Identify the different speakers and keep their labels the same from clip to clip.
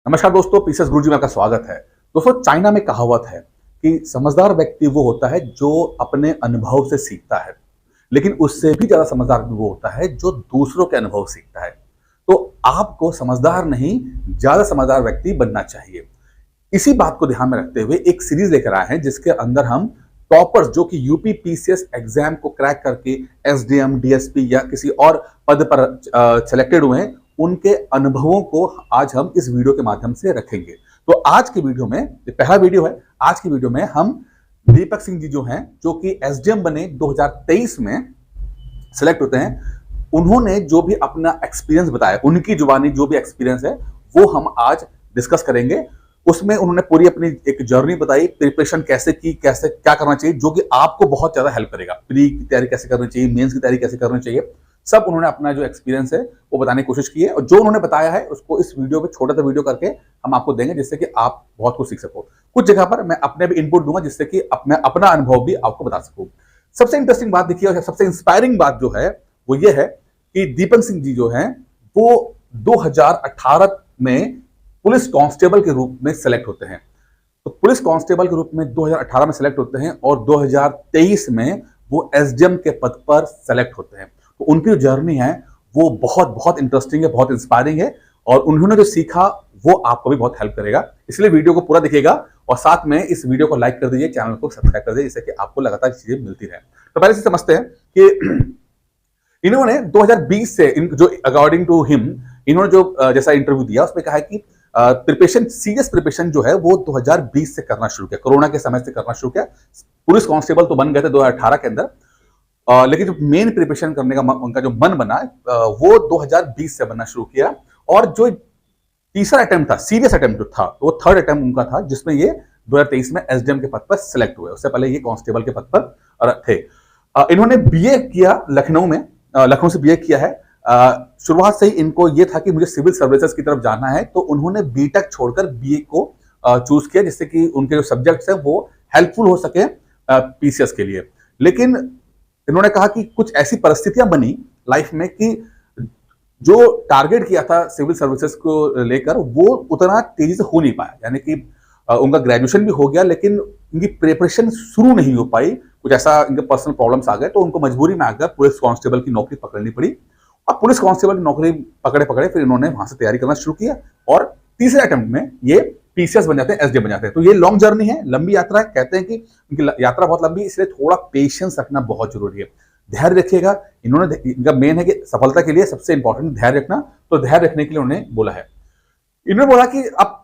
Speaker 1: नमस्कार दोस्तों, पीसेस गुरुजी में आपका स्वागत है। दोस्तों, चाइना में कहावत है कि समझदार व्यक्ति वो होता है जो अपने अनुभव से सीखता है, लेकिन उससे भी ज्यादा समझदार वो होता है जो दूसरों के अनुभव से सीखता है। तो आपको समझदार नहीं, ज्यादा समझदार व्यक्ति बनना चाहिए। इसी बात को ध्यान में रखते हुए एक सीरीज लेकर आए हैं जिसके अंदर हम टॉपर्स जो कि यूपी पीसीएस एग्जाम को क्रैक करके एसडीएम, डीएसपी या किसी और पद पर सिलेक्टेड हुए हैं, उनके अनुभवों को आज हम इस वीडियो के माध्यम से रखेंगे। तो आज की वीडियो में, पहला वीडियो है, आज की वीडियो में हम दीपक सिंह जी जो हैं, जो कि एसडीएम बने 2023 में सिलेक्ट होते हैं, उन्होंने जो भी अपना एक्सपीरियंस बताया, उनकी जुबानी जो भी एक्सपीरियंस है वो हम आज डिस्कस करेंगे। उसमें उन्होंने पूरी अपनी एक जर्नी बताई, प्रिपरेशन कैसे की, कैसे क्या करना चाहिए, जो कि आपको बहुत ज्यादा हेल्प करेगा। प्री की तैयारी कैसे करनी चाहिए, मेंस की तैयारी कैसे करनी चाहिए, सब उन्होंने अपना जो एक्सपीरियंस है वो बताने की कोशिश की है। और जो उन्होंने बताया है उसको इस वीडियो में छोटा सा वीडियो करके हम आपको देंगे, जिससे कि आप बहुत कुछ सीख सको। कुछ जगह पर मैं अपने भी इनपुट दूंगा जिससे कि मैं अपना अनुभव भी आपको बता सकूं। सबसे इंटरेस्टिंग बात देखिए और सबसे इंस्पायरिंग बात जो है वो ये है कि दीपक सिंह जी जो हैं वो 2018 में पुलिस कांस्टेबल के रूप में सेलेक्ट होते हैं। तो पुलिस कांस्टेबल के रूप में 2018 में सेलेक्ट होते हैं और 2023 में वो एसडीएम के पद पर सेलेक्ट होते हैं। तो उनकी जो जर्नी है वो बहुत बहुत इंटरेस्टिंग है, बहुत इंस्पायरिंग है, और उन्होंने जो सीखा वो आपको भी बहुत हेल्प करेगा। इसलिए वीडियो को पूरा देखिएगा और साथ में इस वीडियो को लाइक कर दीजिए, चैनल को सब्सक्राइब कर दीजिए, जिससे कि आपको लगातार चीजें मिलती रहे। तो पहले से समझते हैं कि इन्होंने 2020 से जो अकॉर्डिंग टू हिम, इन्होंने जो जैसा इंटरव्यू दिया उसमें कहा है कि प्रिपरेशन, सीरियस प्रिपरेशन जो है वो 2020 से करना शुरू किया, कोरोना के समय से करना शुरू किया। पुलिस कांस्टेबल तो बन गए थे 2018 के अंदर, लेकिन जो मेन प्रिपरेशन करने का उनका जो मन बना वो 2020 से बनना शुरू किया। और जो तीसरा अटेम्प्ट था, सीरियस अटेम्प्ट था, वो थर्ड अटेम्प्ट उनका था, जिसमें ये 2023 में एसडीएम के पद पर सिलेक्ट हुए। उससे पहले ये कांस्टेबल के पद पर थे। इन्होंने बीए किया लखनऊ में, लखनऊ से बीए किया है। शुरुआत से ही इनको ये था कि मुझे सिविल सर्विसेज की तरफ जाना है, तो उन्होंने बीटेक छोड़कर बीए को चूज किया, जिससे कि उनके जो सब्जेक्ट्स हैं वो हेल्पफुल हो सके पीसीएस के लिए। लेकिन इन्होंने कहा कि कुछ ऐसी परिस्थितियां बनी लाइफ में कि जो टारगेट किया था सिविल सर्विसेज को लेकर वो उतना तेजी से हो नहीं पाया। यानी कि उनका ग्रेजुएशन भी हो गया लेकिन उनकी प्रिपरेशन शुरू नहीं हो पाई। कुछ ऐसा इनके पर्सनल प्रॉब्लम्स आ गए, तो उनको मजबूरी में आकर पुलिस कांस्टेबल की नौकरी पकड़नी पड़ी। और पुलिस कांस्टेबल की नौकरी पकड़े पकड़े फिर इन्होंने वहां से तैयारी करना शुरू किया और तीसरे अटेम्प्ट में ये पीसीएस बन जाते हैं, एसडीएम बन जाते हैं। तो ये लॉन्ग जर्नी है, लंबी यात्रा है। कहते हैं कि उनकी यात्रा बहुत लंबी है, इसलिए थोड़ा पेशेंस रखना बहुत जरूरी है। धैर्य रखिएगा। इन्होंने, इनका मेन है कि सफलता के लिए सबसे इंपॉर्टेंट धैर्य रखना, तो धैर्य रखने के लिए उन्होंने बोला है। इन्होंने बोला कि अब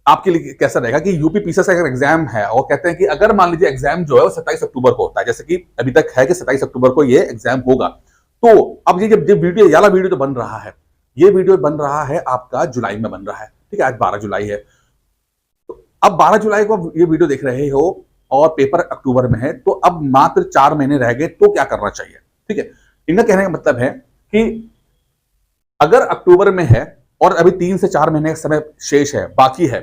Speaker 1: आपके लिए कैसा रहेगा कि यूपी पीसीएस का एग्जाम है, और कहते हैं कि अगर मान लीजिए एग्जाम जो है वो 27 अक्टूबर को होता है, जैसे कि अभी तक है कि 27 अक्टूबर को ये एग्जाम होगा, तो अब ये जब वीडियो, ये वाला वीडियो जो बन रहा है, ये वीडियो बन रहा है आपका जुलाई में बन रहा है, ठीक है, आज 12 जुलाई है। तो अब 12 जुलाई को ये वीडियो देख रहे हो और पेपर अक्टूबर में है, तो अब मात्र 4 महीने रह गए, तो क्या करना चाहिए, ठीक है। इनका कहने का मतलब है कि अगर अक्टूबर में है और अभी 3 से 4 महीने का समय शेष है, बाकी है,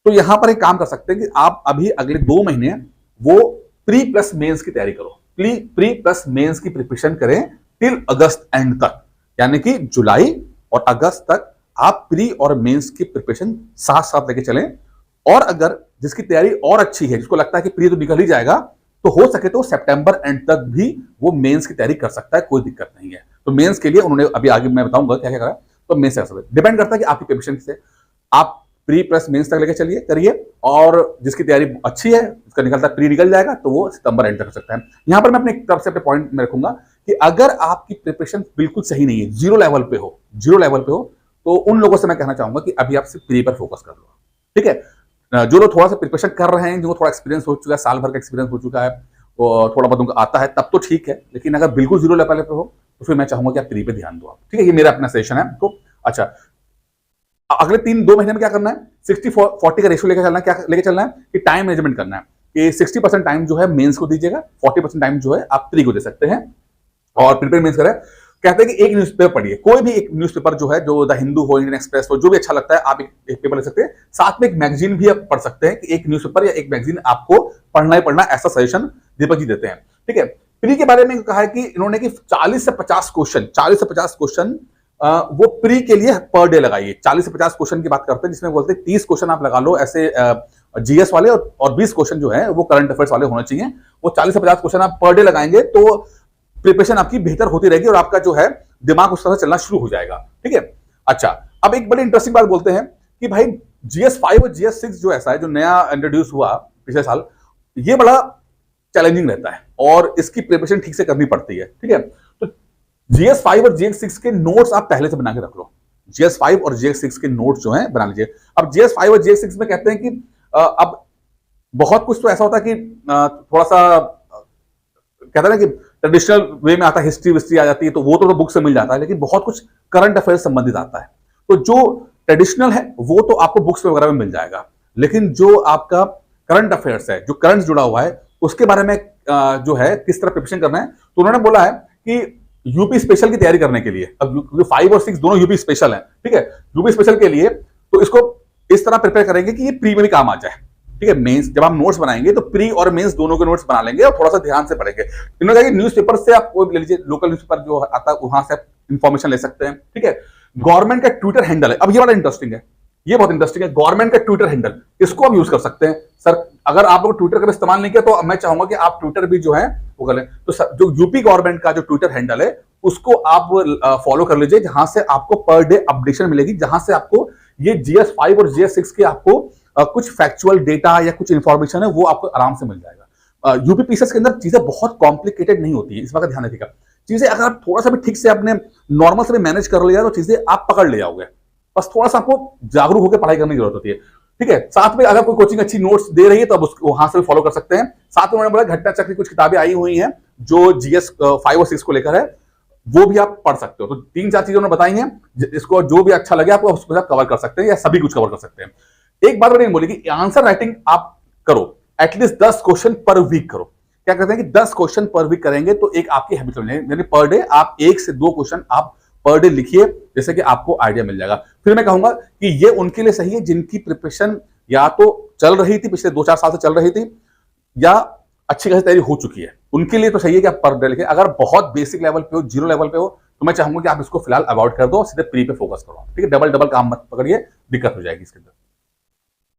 Speaker 1: तो यहां पर एक काम कर सकते हैं कि आप अभी अगले 2 महीने वो प्री प्लस मेंस की तैयारी करो। प्री प्लस मेंस की प्रिपरेशन करें टिल अगस्त एंड तक, यानी कि जुलाई और अगस्त तक आप प्री और मेंस की प्रिपरेशन साथ साथ लेके चलें। और अगर जिसकी तैयारी और अच्छी है, जिसको लगता है कि प्री तो निकल ही जाएगा, तो हो सके तो सितंबर एंड तक भी वो मेंस की तैयारी कर सकता है, कोई दिक्कत नहीं है। तो मेंस के लिए उन्होंने अभी आगे मैं बताऊंगा क्या क्या करा, तो मेंस से डिपेंड करता है कि आपकी प्रिपरेशन से आप प्री प्लस मेंस तक लेके चलिए, करिए। और जिसकी तैयारी अच्छी है, उसका निकलता प्री निकल जाएगा, तो वो सितंबर एंड तक कर सकता है। यहां पर मैं अपनी तरफ से अपने पॉइंट में रखूंगा कि अगर आपकी प्रिपरेशन बिल्कुल सही नहीं है, जीरो लेवल पे हो, तो उन लोगों से मैं कहना चाहूंगा कि अभी आप सिर्फ प्री पर फोकस कर लो, ठीक है। जो लोग थोड़ा सा प्रिपरेशन कर रहे हैं, जिनको थोड़ा एक्सपीरियंस हो चुका है, साल भर का एक्सपीरियंस हो चुका है, तो थोड़ा बहुत उनको आता है, तब तो ठीक है। लेकिन अगर बिल्कुल जीरो लेवल पे हो तो फिर मैं चाहूंगा कि आप प्री पे ध्यान दो आप, ठीक है। ये मेरा अपना सेशन है। तो अच्छा, अगले 2 महीने में क्या करना है, 60-40 का रेशियो लेकर चलना है। क्या लेके चलना है कि टाइम मैनेजमेंट करना है कि 60% टाइम जो है मेंस को दीजिएगा, 40% टाइम जो है आप प्री को दे सकते हैं और प्रिपेयर मेंस करें। कहते हैं कि एक न्यूज़पेपर पढ़िए, कोई भी एक न्यूज़पेपर जो है, जो द हिंदू हो, इंडियन एक्सप्रेस हो, जो भी अच्छा लगता है आप एक पेपर ले सकते हैं। साथ में एक मैगजीन भी आप पढ़ सकते हैं कि एक न्यूज़पेपर या एक मैगजीन आपको पढ़ना ही पढ़ना, ऐसा सजेशन दीपक जी देते हैं, ठीक है। प्री के बारे में कहा है कि इन्होंने कि 40 से 50 क्वेश्चन वो प्री के लिए पर डे लगाइए। 40 से 50 क्वेश्चन की बात करते हैं, जिसमें बोलते हैं 30 क्वेश्चन आप लगा लो ऐसे जीएस वाले, और 20 क्वेश्चन जो है वो करंट अफेयर्स वाले होने चाहिए। वो 40 से 50 क्वेश्चन आप पर डे लगाएंगे तो प्रिपरेशन आपकी बेहतर होती रहेगी और आपका जो है दिमाग उस तरह से चलना शुरू हो जाएगा। ठीक है। अच्छा, अब एक बड़ी इंटरेस्टिंग बात बोलते हैं कि भाई GS5 और GS6 जो ऐसा है, जो नया इंट्रोड्यूस हुआ पिछले साल, ये बड़ा चैलेंजिंग रहता है और इसकी प्रिपरेशन ठीक से करनी पड़ती है। ठीक है। तो GS5 और GS6 के नोट्स आप पहले से बना के रख लो। GS5 और GS6 के नोट्स जो हैं बना लीजिए। अब GS5 और GS6 में कहते हैं कि अब बहुत कुछ तो ऐसा होता है कि थोड़ा सा कहते हैं ना कि ट्रेडिशनल वे में आता है, हिस्ट्री विस्ट्री आ जाती है, तो वो तो बुक से मिल जाता है, लेकिन बहुत कुछ करंट अफेयर संबंधित आता है। तो जो ट्रेडिशनल है वो तो आपको बुक्स वगैरह में मिल जाएगा, लेकिन जो आपका करंट अफेयर्स है, जो करंट जुड़ा हुआ है, उसके बारे में जो है किस तरह प्रिपरेशन करना है, तो उन्होंने बोला है कि यूपी स्पेशल की तैयारी करने के लिए, अब 5 और 6 दोनों यूपी स्पेशल है, ठीक है, यूपी स्पेशल के लिए तो इसको इस तरह प्रिपेयर करेंगे कि ये प्री में भी काम आ जाए। ठीक है। मेंस जब आप नोट्स बनाएंगे तो प्री और मेंस दोनों के नोट्स बना लेंगे और थोड़ा सा ध्यान से पढ़ेंगे। इन्होंने कहा कि न्यूज़पेपर से आप कोई ले लीजिए, लोकल न्यूज़पेपर जो आता है वहां से आप इंफॉर्मेशन ले सकते हैं। ठीक है। गवर्नमेंट का ट्विटर हैंडल है, अब ये बड़ा इंटरेस्टिंग है, ये बहुत इंटरेस्टिंग है। गवर्नमेंट का ट्विटर हैंडल, इसको आप यूज कर सकते हैं। सर अगर आप लोग ट्विटर का इस्तेमाल नहीं किया तो मैं चाहूंगा कि आप ट्विटर भी जो है वो कर लें। तो जो यूपी गवर्नमेंट का जो ट्विटर हैंडल है उसको आप फॉलो कर लीजिए, जहां से आपको पर डे अपडेशन मिलेगी, जहां से आपको ये GS5 और GS6 के आपको कुछ फैक्चुअल डेटा या कुछ इंफॉर्मेशन है वो आपको आराम से मिल जाएगा। यूपी पीसीएस के अंदर चीजें बहुत कॉम्प्लिकेटेड नहीं होती है, इस बात का ध्यान रखिएगा। चीजें अगर आप थोड़ा सा भी ठीक से अपने नॉर्मल से भी मैनेज कर लिया तो चीजें आप पकड़ ले जाओगे। बस थोड़ा सा आपको जागरूक होकर पढ़ाई करने की जरूरत होती है। ठीक है। साथ में अगर कोई कोचिंग अच्छी नोट्स दे रही है तो आप उसको वहां से भी फॉलो कर सकते हैं। साथ में उन्होंने बोला घटना चक्र की कुछ किताबें आई हुई हैं जो GS5 और 6 को लेकर है, वो भी आप पढ़ सकते हो। तो 3-4 चीजें उन्होंने बताई हैं, इसको जो भी अच्छा लगे आपको उसको आप कवर कर सकते हैं या सभी कुछ कवर कर सकते हैं। एक बात मैंने बोली कि आंसर राइटिंग आप करो, एटलीस्ट 10 क्वेश्चन पर वीक करो। क्या कहते हैं कि 10 क्वेश्चन पर वीक करेंगे तो एक आपकी हैबिट बन जाएगी, यानी पर डे आप 1 से 2 क्वेश्चन आप पर डे लिखिए, जैसे कि आपको आइडिया मिल जाएगा। फिर मैं कहूंगा कि ये उनके लिए सही है जिनकी प्रिपरेशन या तो चल रही थी, पिछले 2-4 साल से चल रही थी, या अच्छी खासी तैयारी हो चुकी है, उनके लिए तो सही है कि आप पर डे लिखें। अगर बहुत बेसिक लेवल पे हो, जीरो लेवल पे हो, तो मैं चाहूंगा कि आप इसको फिलहाल अवॉइड कर दो, सीधे प्री पे फोकस करो। ठीक है। डबल काम मत पकड़िए, दिक्कत हो जाएगी इसके अंदर।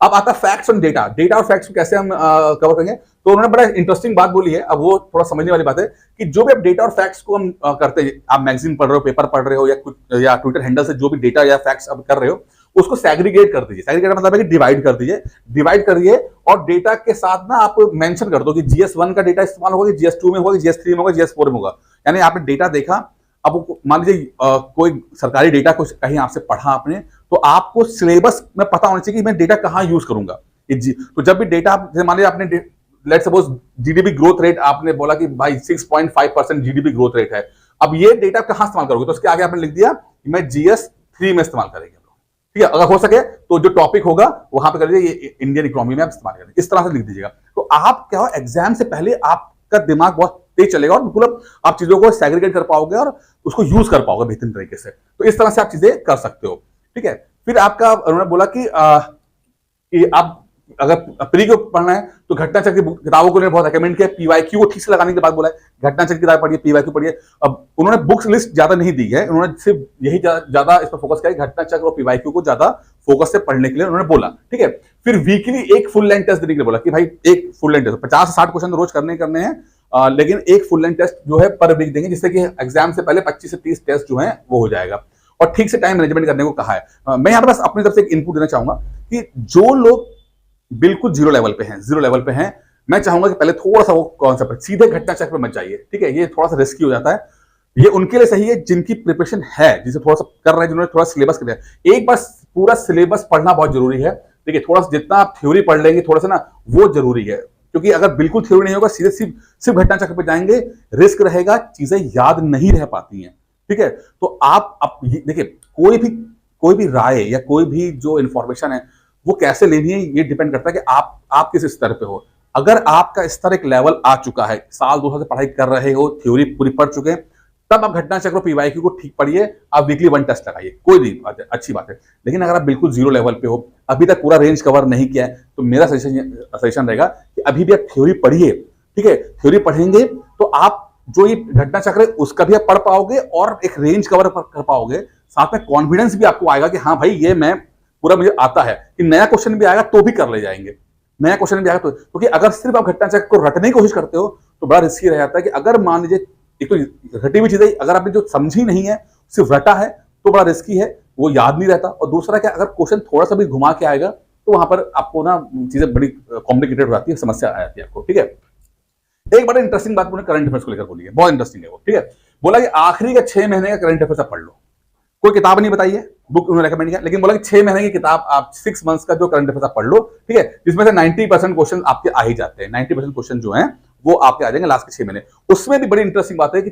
Speaker 1: अब आता फैक्ट्स और डेटा। डेटा और फैक्ट्स को कैसे हम कवर करेंगे, तो उन्होंने बड़ा इंटरेस्टिंग बात बोली है। अब वो थोड़ा समझने वाली बात है कि जो भी आप डेटा और फैक्ट्स को हम करते हैं, आप मैगजीन पढ़ रहे हो, पेपर पढ़ रहे हो, या कुछ या ट्विटर हैंडल से जो भी डेटा या फैक्ट्स अब कर रहे हो, उसको सेग्रीगेट कर दीजिए। सेग्रीगेट मतलब है कि डिवाइड कर दीजिए, डिवाइड करिए और डेटा के साथ ना आप मेंशन कर दो कि GS1 का डेटा इस्तेमाल होगा, GS2 में होगा, GS3 में होगा, GS4 में होगा। यानी आपने डेटा देखा, अब मान लीजिए कोई सरकारी डेटा को कहीं आपसे पढ़ा आपने, तो आपको सिलेबस में पता होना चाहिए कि मैं डेटा कहां यूज करूंगा। तो जब भी डेटा, मान लीजिए आपने let's suppose GDP growth rate आपने बोला कि भाई 6.5% जीडीपी ग्रोथ रेट है, अब ये डेटा कहां इस्तेमाल करोगे, तो उसके आगे आपने लिख दिया कि मैं GS3 में इस्तेमाल करेंगे। ठीक है। अगर हो सके तो जो टॉपिक होगा वहां पे कर लीजिए ये इंडियन इकोनॉमी में आप इस्तेमाल करेंगे, इस तरह से लिख दीजिएगा। तो आप क्या हो, एग्जाम से पहले आपका दिमाग बहुत तेज चलेगा और बिल्कुल आप चीजों को सेग्रीगेट कर पाओगे और उसको यूज कर पाओगे बेहतरीन तरीके से। तो इस तरह से आप चीजें कर सकते हो। ठीक है। फिर आपका उन्होंने बोला कि आप अगर प्री को पढ़ना है तो घटना चक्र की किताबों को बहुत रिकमेंड किया। PYQ को ठीक से लगाने के बाद बोला है घटना चक्र की किताब पढ़िए, PYQ पढ़िए। अब उन्होंने बुक्स लिस्ट ज्यादा नहीं दी है, उन्होंने सिर्फ यही ज्यादा इस पर फोकस किया है, घटना चक्र और PYQ को ज्यादा फोकस से पढ़ने के लिए उन्होंने बोला। ठीक है। फिर वीकली एक फुल लेंथ टेस्ट देने के लिए बोला कि भाई एक फुल लेंथ टेस्ट 50 से 60 क्वेश्चन रोज करने हैं, लेकिन एक फुल लेंथ टेस्ट जो है पर वीक देंगे, जिससे कि एग्जाम से पहले 25 से 30 टेस्ट जो है वो हो जाएगा। और ठीक से टाइम मैनेजमेंट करने को कहा है। मैं यहाँ पर बस अपनी तरफ से एक इनपुट देना चाहूंगा कि जो लोग बिल्कुल जीरो लेवल पे हैं, मैं चाहूंगा कि पहले थोड़ा सा वो कॉन्सेप्ट सीधे घटना चक्र में मत जाइए। ठीक है। ये थोड़ा सा रिस्की हो जाता है। ये उनके लिए सही है जिनकी प्रिपरेशन है, जिसे थोड़ा सा कर रहे हैं, जिन्होंने थोड़ा सिलेबस कर दिया। एक बार पूरा सिलेबस पढ़ना बहुत जरूरी है। ठीक है। थोड़ा सा जितना आप थ्योरी पढ़ लेंगे थोड़ा सा ना, वो जरूरी है, क्योंकि अगर बिल्कुल थ्योरी नहीं होगा, सीधे सिर्फ घटना चक्र पे जाएंगे, रिस्क रहेगा, चीजें याद नहीं रह पाती हैं। ठीक है। तो आप देखिए, कोई भी राय या कोई भी जो इंफॉर्मेशन है वो कैसे लेनी है, ये डिपेंड करता है कि आप किस स्तर पे हो। अगर आपका स्तर एक लेवल आ चुका है, साल 2 साल से पढ़ाई कर रहे हो, थ्योरी पूरी पढ़ चुके हैं, तब आप घटना चक्र PYQ को ठीक पढ़िए, आप वीकली 1 टेस्ट लगाइए, कोई नहीं बात है, अच्छी बात है। लेकिन अगर आप बिल्कुल जीरो लेवल पे हो, अभी तक पूरा रेंज कवर नहीं किया है, तो मेरा सजेशन रहेगा कि अभी भी आप थ्योरी पढ़िए। ठीक है। थ्योरी पढ़ेंगे तो आप जो ये घटना चक्र है उसका भी आप पढ़ पाओगे और एक रेंज कवर कर पाओगे, साथ में कॉन्फिडेंस भी आपको आएगा कि हाँ भाई ये मैं पूरा मुझे आता है, कि नया क्वेश्चन भी आएगा तो भी कर ले जाएंगे, नया क्वेश्चन भी आएगा तो, क्योंकि अगर सिर्फ आप घटना चक्र को रटने की कोशिश करते हो तो बड़ा रिस्की रह जाता है कि अगर मान लीजिए एक तो रटी हुई चीजें अगर आपने जो समझी नहीं है सिर्फ रटा है तो बड़ा रिस्की है, वो याद नहीं रहता। और दूसरा क्या, अगर क्वेश्चन थोड़ा सा भी घुमा के आएगा तो वहां पर आपको ना चीजें बड़ी कॉम्प्लिकेटेड हो जाती है, समस्या आ जाती है आपको। ठीक है, एक बड़ा इंटरेस्टिंग बात उन्होंने करंट अफेयर्स को लेकर बोली है, बहुत इंटरेस्टिंग है वो। ठीक है, बोला कि आखिरी के 6 महीने का करंट अफेयर्स आप पढ़ लो, कोई किताब नहीं बताई है, बुक उन्होंने रेकमेंड किया, लेकिन बोला कि 6 महीने की किताब आप 6 मंथ्स का जो करंट अफेयर्स आप पढ़ लो। ठीक है, जिसमें से 90% क्वेश्चन आपके आ ही जाते हैं, 90% क्वेश्चन जो हैं वो आपके आ जाएंगे लास्ट के 6 महीने। उसमें भी बड़ी इंटरेस्टिंग बात है कि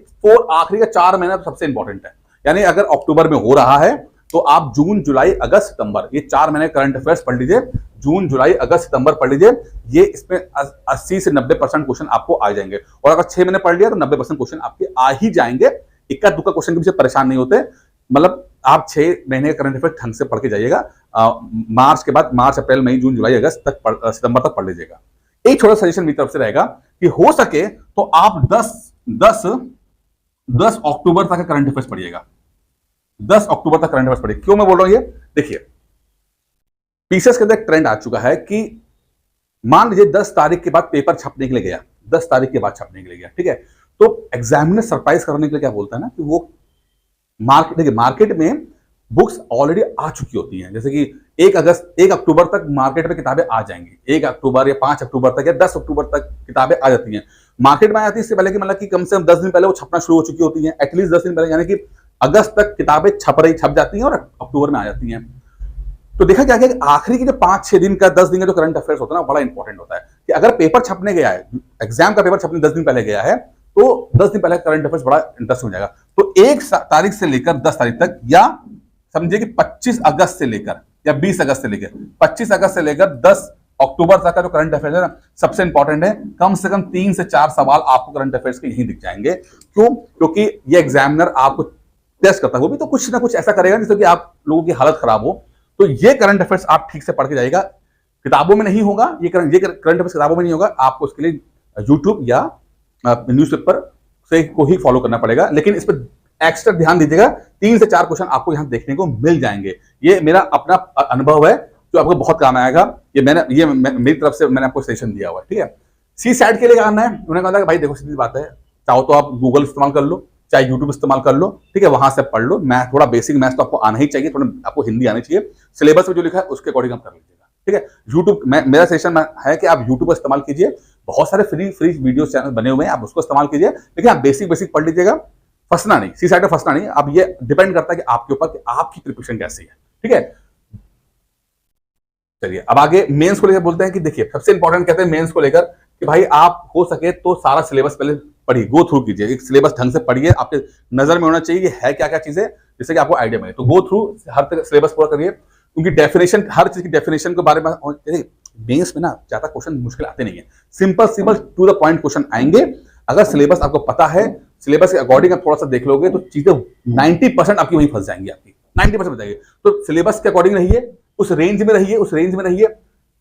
Speaker 1: आखिरी का 4 महीना तो सबसे इंपॉर्टेंट है, यानी अगर अक्टूबर में हो रहा है तो आप जून जुलाई अगस्त सितंबर ये 4 महीने करंट अफेयर्स पढ़ लीजिए, जून जुलाई अगस्त सितंबर पढ़ लीजिए, ये इसमें 80 से 90% क्वेश्चन आपको आ जाएंगे। और अगर 6 महीने पढ़ लिया तो 90% क्वेश्चन आपके आ ही जाएंगे, इक्का दुक्का क्वेश्चन के पीछे परेशान नहीं होते। मतलब आप 6 महीने करंट अफेयर ढंग से पढ़ के जाइएगा, मार्च के बाद मार्च अप्रैल मई जून जुलाई अगस्त तक सितंबर तक पढ़ लीजिएगा। एक छोटा सजेशन मेरी तरफ से रहेगा कि हो सके तो आप 10 अक्टूबर तक करंट अफेयर्स पढ़िएगा, 10 अक्टूबर तक करंट अफेयर्स पढ़िए। क्यों मैं बोल रहा हूं ये, देखिए पीसीएस के अंदर एक ट्रेंड आ चुका है कि मान लीजिए 10 तारीख के बाद पेपर छपने के लिए गया, 10 तारीख के बाद छपने के लिए गया, ठीक है, तो एग्जामिनर सरप्राइज करने के लिए क्या बोलता है ना कि वो देखिए मार्केट में बुक्स ऑलरेडी आ चुकी होती हैं, जैसे कि 1 अक्टूबर तक मार्केट में किताबें आ जाएंगी, 1 अक्टूबर या 5 अक्टूबर तक या 10 अक्टूबर तक किताबें आ जाती हैं मार्केट में। आ जाती है इससे पहले कि मतलब कि कम से कम 10 दिन पहले वो छपना शुरू हो चुकी होती हैं, एटलीस्ट 10 दिन पहले, यानी कि अगस्त तक किताबें छप जाती हैं और अक्टूबर में आ जाती हैं। तो देखा क्या कि आखिरी के जो 5-6 दिन का 10 दिन का जो करंट अफेयर्स होता है ना, बड़ा इंपॉर्टेंट होता है कि अगर पेपर छपने गया है, एग्जाम का पेपर छपने 10 दिन पहले गया है तो 10 दिन पहले करंट अफेयर्स बड़ा इंटरेस्ट हो जाएगा। तो 1 तारीख से लेकर 10 तारीख तक, या समझिए कि 25 अगस्त से लेकर या 20 अगस्त से लेकर 25 अगस्त से लेकर 10 अक्टूबर तक का जो करंट अफेयर्स है ना, सबसे इंपॉर्टेंट है। कम से कम 3 से 4 सवाल आपको करंट अफेयर्स के यहीं दिख जाएंगे। क्यों? क्योंकि ये एग्जामिनर आपको टेस्ट करता है, वो भी तो कुछ ना कुछ ऐसा करेगा जिससे कि आप लोगों की हालत खराब हो। तो ये करंट अफेयर्स आप ठीक से पढ़ के जाइएगा, किताबों में नहीं होगा ये करंट अफेयर्स किताबों में नहीं होगा, आपको उसके लिए यूट्यूब या न्यूज़पेपर से को ही फॉलो करना पड़ेगा। लेकिन इस पर एक्स्ट्रा ध्यान दीजिएगा, 3 से 4 क्वेश्चन आपको यहां देखने को मिल जाएंगे। ये मेरा अपना अनुभव है जो आपको बहुत काम आएगा। ये मेरी तरफ से मैंने आपको सेशन दिया हुआ है। ठीक है, सी सैट के लिए करना है, उन्होंने कहा था कि भाई देखो सीधी बात है, चाहो तो आप गूगल इस्तेमाल कर लो, चाहे यूट्यूब इस्तेमाल कर लो, ठीक है, वहां से पढ़ लो। मैथ थोड़ा बेसिक मैथ तो आपको आना ही चाहिए, थोड़ा आपको हिंदी आनी चाहिए, सिलेबस में जो लिखा है उसके अकॉर्डिंग आप कर लीजिएगा। ठीक है, यूट्यूब मेरा सेशन है कि आप यूट्यूब का इस्तेमाल कीजिए, बहुत सारे फ्री वीडियो चैनल बने हुए हैं, आप उसको इस्तेमाल कीजिए, लेकिन आप बेसिक पढ़ लीजिएगा, फंसना नहीं, सी साइड में फंसना नहीं। अब ये डिपेंड करता है कि आपके ऊपर कि आपकी प्रिपरेशन कैसी है। ठीक है, चलिए अब आगे मेंस को लेकर बोलते हैं कि देखिए सबसे इंपॉर्टेंट कहते हैं मेंस को लेकर कि भाई आप हो सके तो सारा सिलेबस पहले पढ़िए, गो थ्रू कीजिए, एक सिलेबस ढंग से पढ़िए, आपके नजर में होना चाहिए कि है क्या क्या चीजें, जिससे कि आपको आइडिया मिले। तो गो थ्रू हर तरह सिलेबस पूरा करिए, क्योंकि डेफिनेशन, हर चीज की डेफिनेशन के बारे में मेंस में ना ज्यादा क्वेश्चन मुश्किल आते नहीं है, simple to the point question आएंगे। अगर सिलेबस आपको पता है, सिलेबस के अकॉर्डिंग आप थोड़ा सा देख लोगे तो चीजें 90% आपकी वहीं फंस जाएंगी, आपकी 90% बताइए। तो सिलेबस के अकॉर्डिंग रहिए, उस रेंज में रहिए,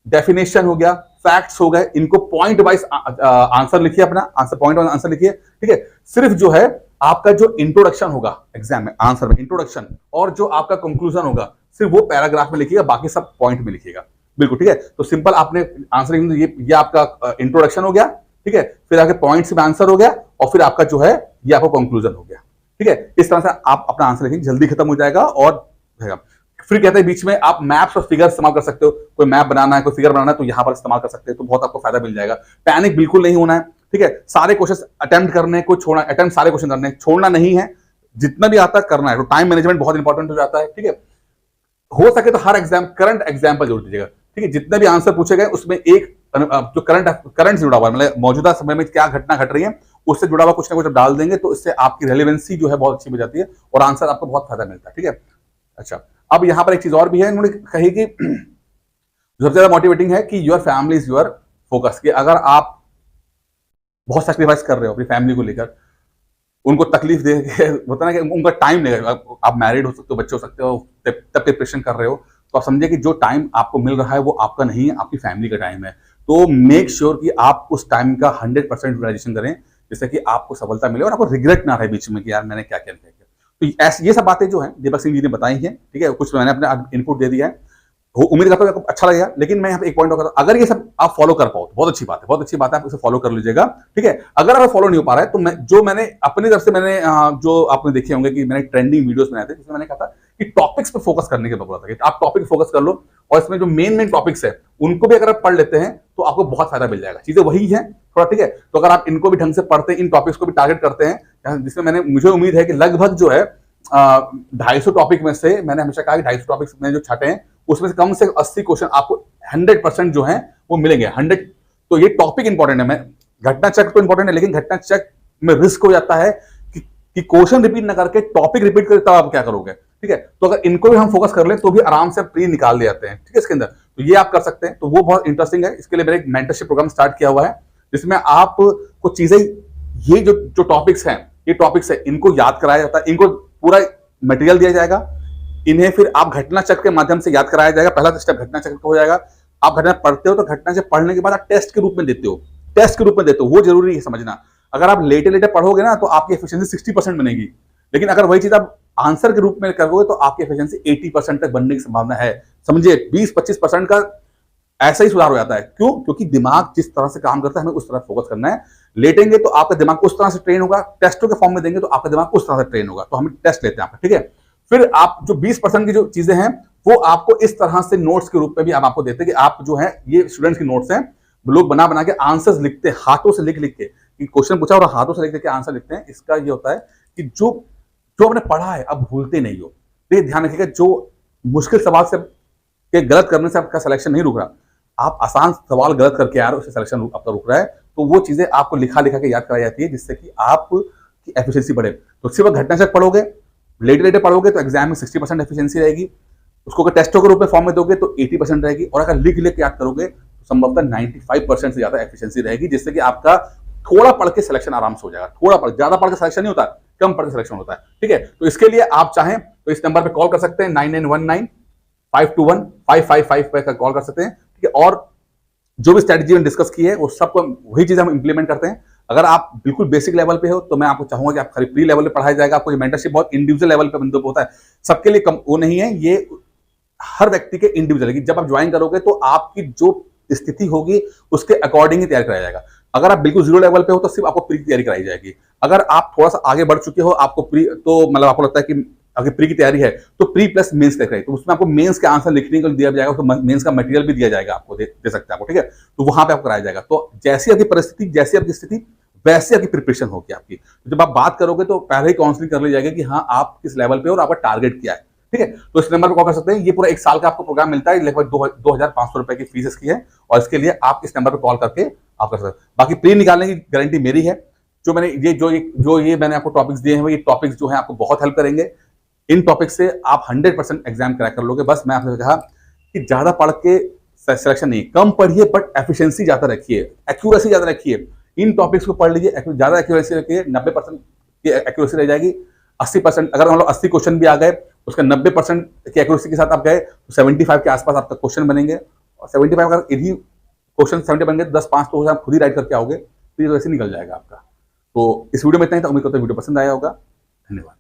Speaker 1: डेफिनेशन हो गया, फैक्ट्स हो गए, इनको पॉइंट वाइज आंसर लिखिए, अपना आंसर पॉइंट वाइज आंसर लिखिए। ठीक है, सिर्फ जो है आपका जो इंट्रोडक्शन होगा एग्जाम में, आंसर में इंट्रोडक्शन, और जो आपका कंक्लूजन होगा सिर्फ वो पैराग्राफ में लिखिएगा, बाकी सब पॉइंट में लिखिएगा। बिल्कुल ठीक है, तो सिंपल आपने आंसर, ये आपका इंट्रोडक्शन हो गया, ठीक है, फिर आपके पॉइंट्स में आंसर हो गया, और फिर आपका जो है ये आपका कंक्लूजन हो गया। ठीक है, इस तरह से आप अपना आंसर लिखेंगे, जल्दी खत्म हो जाएगा और रहेगा। फिर कहते हैं बीच में आप मैप्स और फिगर इस्तेमाल कर सकते हो, कोई मैप बनाना है, कोई फिगर बनाना है, तो यहां पर इस्तेमाल कर सकते हैं, तो बहुत आपको फायदा मिल जाएगा। पैनिक बिल्कुल नहीं होना है, ठीक है, सारे क्वेश्चन अटेम्प्ट करने को छोड़ना, अटेम्प्ट सारे क्वेश्चन करने, छोड़ना नहीं है, जितना भी आता है करना है। तो टाइम मैनेजमेंट बहुत इंपॉर्टेंट हो जाता है। ठीक है, हो सके तो हर एग्जाम करंट एग्जाम्पल जोड़ दीजिएगा। ठीक है, जितने भी आंसर पूछे गए उसमें एक जो करंट से जुड़ा हुआ है, मतलब मौजूदा समय में क्या घटना घट रही है उससे जुड़ा हुआ कुछ ना कुछ डाल देंगे, तो इससे आपकी रेलेवेंसी जो है बहुत अच्छी हो जाती है और आंसर आपको बहुत फायदा मिलता है। ठीक है, अच्छा, अब यहां पर एक चीज और भी है, उन्होंने कही कि सबसे ज्यादा मोटिवेटिंग है कि your family is your focus, कि अगर आप बहुत सैक्रिफाइस कर रहे हो अपनी फैमिली को लेकर, उनको तकलीफ दे होता ना कि उनका टाइम लगेगा, आप मैरिड हो सकते हो, बच्चे हो सकते हो, तब प्रिपरेशन कर रहे हो, तो आप समझिए कि जो टाइम आपको मिल रहा है वो आपका नहीं है, आपकी फैमिली का टाइम है। तो मेक श्योर कि आप उस टाइम का 100% यूटिलाइजेशन करें, जिससे कि आपको सफलता मिले और आपको रिग्रेट ना रहे बीच में कि यार मैंने क्या क्या किया। तो ऐसी ये सब बातें जो हैं दीपक सिंह जी ने बताई हैं, ठीक है, कुछ मैंने अपना इनपुट दे दिया है। उम्मीद करता हूँ आपको अच्छा लगेगा। लेकिन मैं यहाँ पे एक पॉइंट और अगर ये सब आप फॉलो कर पाओ तो बहुत अच्छी बात है, बहुत अच्छी बात है, आप इसे फॉलो कर लीजिएगा, ठीक है। अगर आप फॉलो नहीं हो पा रहा है तो मैंने अपनी तरफ से मैंने जो आपने देखे होंगे कि मैंने ट्रेंडिंग वीडियोस बनाए थे जिसमें मैंने कहा था कि टॉपिक्स पे फोकस करने के बोला था कि आप टॉपिक फोकस कर लो और इसमें जो मेन टॉपिक्स है उनको भी अगर आप पढ़ लेते हैं तो आपको बहुत फायदा मिल जाएगा। चीजें वही है थोड़ा, ठीक है। तो अगर आप इनको भी ढंग से पढ़ते हैं, इन टॉपिक्स को भी टारगेट करते हैं, जिसमें मुझे उम्मीद है कि लगभग जो है 250 टॉपिक में से मैंने हमेशा कहा कि 250 टॉपिक्स में जो छाटे हैं उसमें से कम से 80 क्वेश्चन आपको 100% जो है वो मिलेंगे 100। तो ये टॉपिक इंपॉर्टेंट है। मैं घटना चक्र तो इंपॉर्टेंट है, लेकिन घटना चक्र में रिस्क हो जाता है कि क्वेश्चन रिपीट ना करके टॉपिक रिपीट करके तब आप क्या करोगे, ठीक है। तो अगर इनको भी हम फोकस कर ले तो भी आराम से प्री निकाल ले जाते हैं, ठीक है, इसके अंदर। तो ये आप कर सकते हैं, तो वो बहुत इंटरेस्टिंग है। इसके लिए मेरा एक मेंटरशिप प्रोग्राम स्टार्ट किया हुआ है जिसमें आप कुछ चीजें, ये जो टॉपिक्स हैं, ये टॉपिक्स है, इनको याद कराया जाता है, इनको पूरा मटेरियल दिया जाएगा, इन्हें फिर आप घटना चक्र के माध्यम से याद कराया जाएगा। पहला स्टेप घटना चक्र हो जाएगा। आप घटना पढ़ते हो तो घटना से पढ़ने के बाद आप टेस्ट के रूप में देते हो, टेस्ट के रूप में देते हो, वो जरूरी है समझना। अगर आप लेटे लेटे पढ़ोगे ना तो आपकी एफिशिएंसी 60% बनेगी, लेकिन अगर वही चीज आप आंसर के रूप में करोगे तो आपकी एफिशिएंसी 80% तक बनने की संभावना है। समझिए 20-25% का ऐसा ही सुधार हो जाता है। क्यों? क्योंकि दिमाग जिस तरह से काम करता है हमें उस तरह फोकस करना है। लेटेंगे तो आपका दिमाग उस तरह से ट्रेन होगा, टेस्टों के फॉर्म में देंगे तो आपका दिमाग उस तरह से ट्रेन होगा। तो हम टेस्ट लेते हैं आपका, ठीक है। फिर आप जो 20% की जो चीजें हैं वो आपको इस तरह से नोट्स के रूप में भी हम आपको देते हैं कि आप जो है, ये स्टूडेंट्स की नोट्स हैं, लोग बना बना के आंसर्स लिखते हैं, हाथों से लिख लिख के, कि क्वेश्चन पूछा और हाथों से लिख लिख के आंसर लिखते हैं। इसका ये होता है कि जो आपने पढ़ा है अब भूलते नहीं हो। तो ये ध्यान रखिएगा, जो मुश्किल सवाल से के गलत करने से आपका सिलेक्शन नहीं रुक रहा, आप आसान सवाल गलत करके आ रहे हो, उससे सिलेक्शन आपका रुक रहा है। तो वो चीजें आपको लिखा लिखा के याद कराई जाती है जिससे कि आपकी एफिशिएंसी बढ़े। तो सिर्फ घटना चक्र पढ़ोगे, लेटे लेटे पढ़ोगे तो एग्जाम में 60% एफिशिएंसी रहेगी। उसको अगर टेस्टों के रूप में फॉर्म में दोगे तो 80% रहेगी, और अगर लिख लिख के याद करोगे तो संभवतः 95% से ज्यादा एफिशिएंसी रहेगी, जिससे कि आपका थोड़ा पढ़ के सिलेक्शन आराम से हो जाएगा। थोड़ा पढ़, ज्यादा पढ़ के सिलेक्शन नहीं होता, कम पढ़ के सिलेक्शन होता है, ठीक है। तो इसके लिए आप चाहें तो इस नंबर पर कॉल कर सकते हैं, 9919-521-555 पे कॉल कर सकते हैं, ठीक है। और जो भी स्ट्रेटजी में डिस्कस की है वो सबको वही चीज हम इंप्लीमेंट करते हैं। अगर आप बिल्कुल बेसिक लेवल पे हो तो मैं आपको चाहूंगा कि आप खाली प्री लेवल पे पढ़ाया जाएगा। आपको ये मेंटरशिप बहुत इंडिविजुअल लेवल पे बंदों पे होता है, सबके लिए कम वो नहीं है, ये हर व्यक्ति के इंडिविजुअल है। जब आप ज्वाइन करोगे तो आपकी जो स्थिति होगी उसके अकॉर्डिंग ही तैयार कराया जाएगा। अगर आप बिल्कुल जीरो लेवल पे हो तो सिर्फ आपको प्री की तैयारी कराई जाएगी। अगर आप थोड़ा सा आगे बढ़ चुके हो, आपको प्री, तो मतलब आपको लगता है कि अगर प्री की तैयारी है तो प्री प्लस मेंस तक है, तो उसमें आपको मेंस के आंसर लिखने को दिया जाएगा, तो मेंस का मटेरियल भी दिया जाएगा, आपको दे सकते हैं आपको, ठीक है। तो वहां पे आपको कराया जाएगा। तो जैसी आपकी परिस्थिति, जैसी आपकी स्थिति, वैसे आपकी प्रिपरेशन होगी आपकी। तो जब आप बात करोगे तो पहले ही काउंसलिंग कर ली जाएगी कि हाँ आप किस लेवल पे हो और आपका टारगेट क्या है, ठीक है। तो इस नंबर पर कॉल कर सकते हैं। ये पूरा 1 साल का आपको प्रोग्राम मिलता है, लगभग 2,500 रुपए की फीस इसकी है, और इसके लिए आप इस नंबर पर कॉल करके आप कर सकते हैं। बाकी प्री निकालने की गारंटी मेरी है। जो मैंने ये मैंने आपको टॉपिक्स दिए हैं, ये टॉपिक्स जो है आपको बहुत हेल्प करेंगे। इन टॉपिक से आप 100% एग्जाम क्रैक कर लोगे। बस मैं आपसे कहा कि ज्यादा पढ़ के सिलेक्शन नहीं, कम पढ़िए बट एफिशिएंसी ज्यादा रखिए, एक्यूरेसी ज्यादा रखिए। इन टॉपिक्स को पढ़ लीजिए, ज्यादा एक्यूरेसी रखिए, 90% की एक्यूरेसी रह जाएगी। 80%, अगर मतलब 80 क्वेश्चन भी आ गए, उसका 90% की एक्यूरेसी के साथ आप गए तो 75 के आसपास आपका क्वेश्चन बनेंगे। और 75 अगर यदि क्वेश्चन 70 बन गए, 10-5 तो आप खुद ही राइट करके आओगे, तो ये वैसे निकल जाएगा आपका। तो इस वीडियो में इतना ही था। उम्मीद करता हूं वीडियो पसंद आया होगा। धन्यवाद।